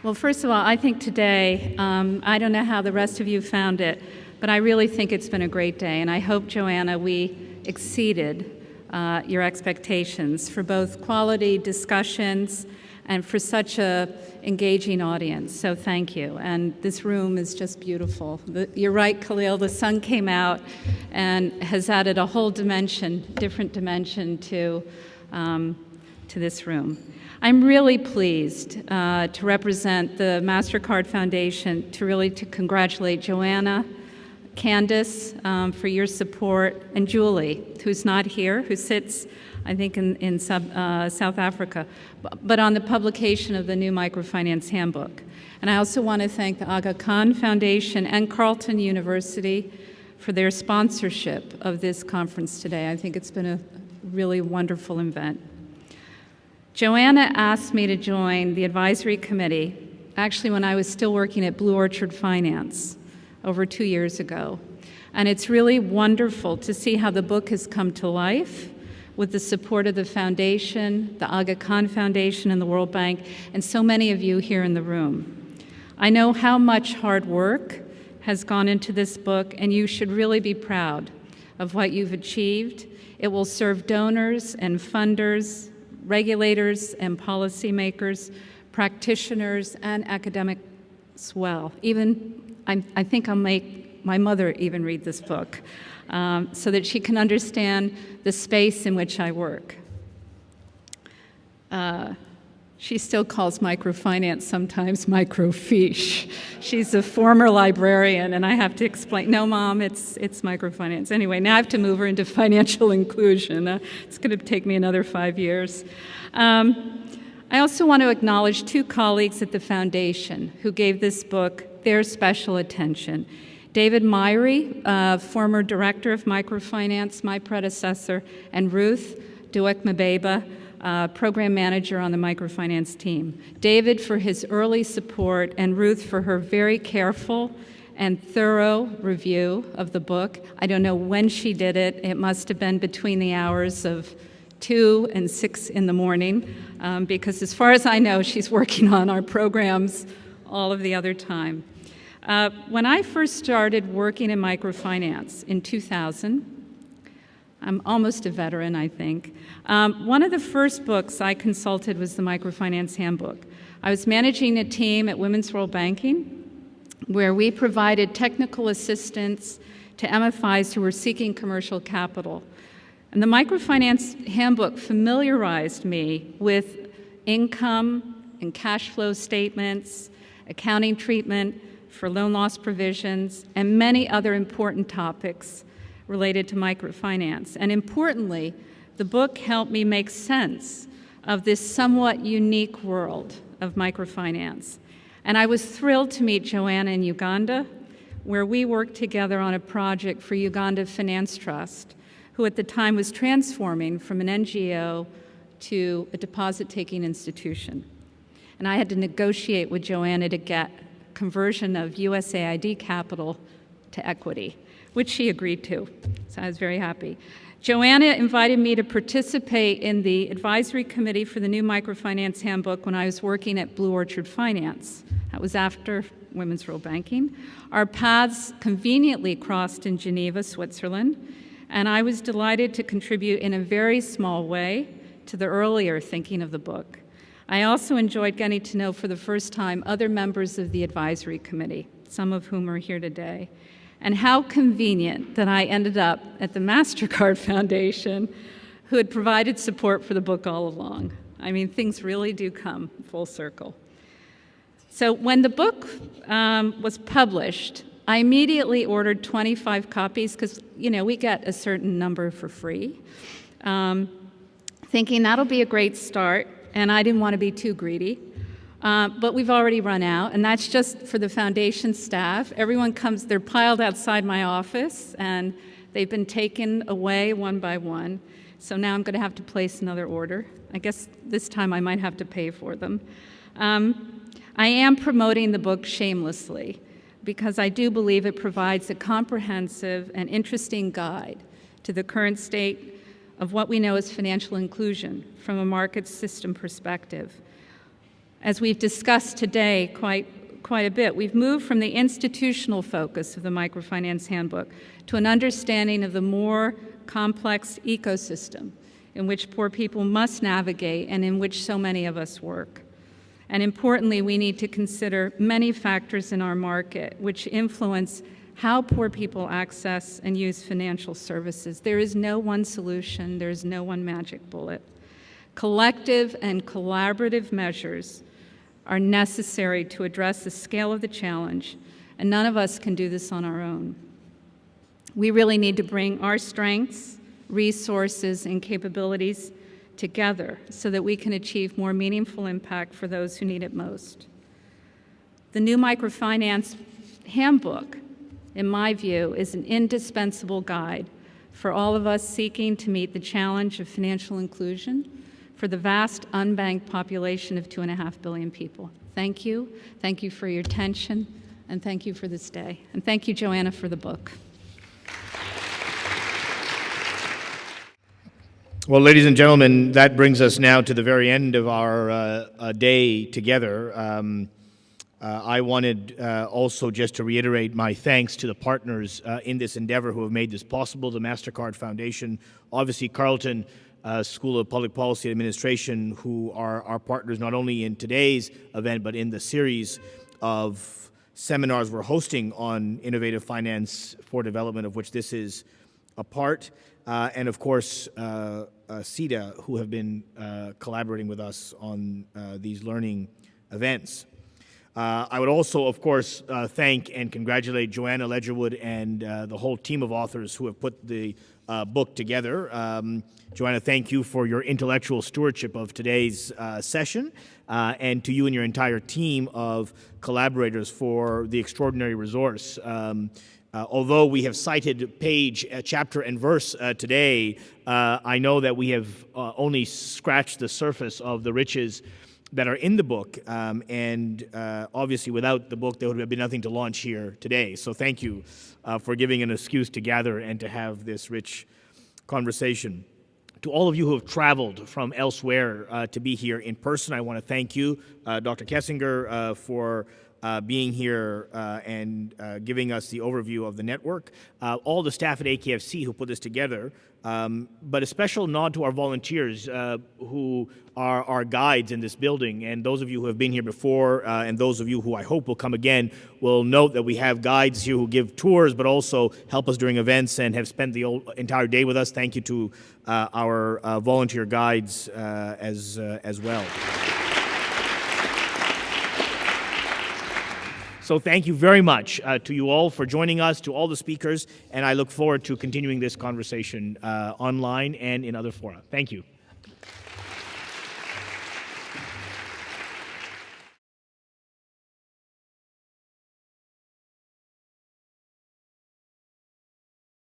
Well, first of all, I think today, I don't know how the rest of you found it, but I really think it's been a great day, and I hope, Joanna, we exceeded your expectations for both quality discussions and for such a engaging audience, so thank you. And this room is just beautiful. You're right, Khalil, the sun came out and has added a whole dimension, different dimension to this room. I'm really pleased to represent the MasterCard Foundation, to congratulate Joanna, Candace, for your support, and Julie, who's not here, who sits, I think, in South Africa, but on the publication of the new Microfinance Handbook. And I also want to thank the Aga Khan Foundation and Carleton University for their sponsorship of this conference today. I think it's been a really wonderful event. Joanna asked me to join the advisory committee, actually when I was still working at Blue Orchard Finance over 2 years ago. And it's really wonderful to see how the book has come to life with the support of the foundation, the Aga Khan Foundation, and the World Bank, and so many of you here in the room. I know how much hard work has gone into this book, and you should really be proud of what you've achieved. It will serve donors and funders, regulators and policymakers, practitioners, and academics well. Even, I think I'll make my mother even read this book so that she can understand the space in which I work. She still calls microfinance sometimes microfiche. She's a former librarian, and I have to explain, no, Mom, it's microfinance. Anyway, now I have to move her into financial inclusion. It's going to take me another 5 years. I also want to acknowledge 2 colleagues at the foundation who gave this book their special attention. David Myrie, former director of microfinance, my predecessor, and Ruth Duek-Mabeba, program manager on the microfinance team. David for his early support, and Ruth for her very careful and thorough review of the book. I don't know when she did it. It must have been between the hours of 2 and 6 in the morning, because as far as I know, she's working on our programs all of the other time. When I first started working in microfinance in 2000, I'm almost a veteran, I think. One of the first books I consulted was the Microfinance Handbook. I was managing a team at Women's World Banking where we provided technical assistance to MFIs who were seeking commercial capital. And the Microfinance Handbook familiarized me with income and cash flow statements, accounting treatment for loan loss provisions, and many other important topics related to microfinance. And importantly, the book helped me make sense of this somewhat unique world of microfinance. And I was thrilled to meet Joanna in Uganda, where we worked together on a project for Uganda Finance Trust, who at the time was transforming from an NGO to a deposit-taking institution. And I had to negotiate with Joanna to get conversion of USAID capital to equity, which she agreed to, so I was very happy. Joanna invited me to participate in the advisory committee for the new Microfinance Handbook when I was working at Blue Orchard Finance. That was after Women's World Banking. Our paths conveniently crossed in Geneva, Switzerland, and I was delighted to contribute in a very small way to the earlier thinking of the book. I also enjoyed getting to know for the first time other members of the advisory committee, some of whom are here today. And how convenient that I ended up at the MasterCard Foundation, who had provided support for the book all along. I mean, things really do come full circle. So when the book was published, I immediately ordered 25 copies because, you know, we get a certain number for free, thinking that'll be a great start, and I didn't want to be too greedy. But we've already run out, and that's just for the foundation staff. Everyone comes, they're piled outside my office, and they've been taken away one by one. So now I'm going to have to place another order. I guess this time I might have to pay for them. I am promoting the book shamelessly because I do believe it provides a comprehensive and interesting guide to the current state of what we know as financial inclusion from a market system perspective. As we've discussed today quite a bit, we've moved from the institutional focus of the Microfinance Handbook to an understanding of the more complex ecosystem in which poor people must navigate and in which so many of us work. And importantly, we need to consider many factors in our market which influence how poor people access and use financial services. There is no one solution, there is no one magic bullet. Collective and collaborative measures are necessary to address the scale of the challenge, and none of us can do this on our own. We really need to bring our strengths, resources, and capabilities together so that we can achieve more meaningful impact for those who need it most. The new Microfinance Handbook, in my view, is an indispensable guide for all of us seeking to meet the challenge of financial inclusion for the vast unbanked population of 2.5 billion people. Thank you. Thank you for your attention, and thank you for this day. And thank you, Joanna, for the book. Well, ladies and gentlemen, that brings us now to the very end of our day together. I wanted also just to reiterate my thanks to the partners in this endeavor who have made this possible, the MasterCard Foundation, obviously Carleton School of Public Policy and Administration, who are our partners not only in today's event, but in the series of seminars we're hosting on innovative finance for development, of which this is a part. And of course, CETA, who have been collaborating with us on these learning events. I would also, of course, thank and congratulate Joanna Ledgerwood and the whole team of authors who have put the book together. Joanna, thank you for your intellectual stewardship of today's session, and to you and your entire team of collaborators for the extraordinary resource. Although we have cited page, chapter, and verse today, I know that we have only scratched the surface of the riches that are in the book, and obviously without the book there would have been nothing to launch here today. So thank you for giving an excuse to gather and to have this rich conversation. To all of you who have traveled from elsewhere to be here in person, I want to thank you, Dr. Kessinger, for being here and giving us the overview of the network, all the staff at AKFC who put this together, but a special nod to our volunteers who are our guides in this building, and those of you who have been here before and those of you who I hope will come again will note that we have guides here who give tours but also help us during events and have spent the entire day with us. Thank you to our volunteer guides as well. So thank you very much to you all for joining us, to all the speakers, and I look forward to continuing this conversation online and in other fora. Thank you.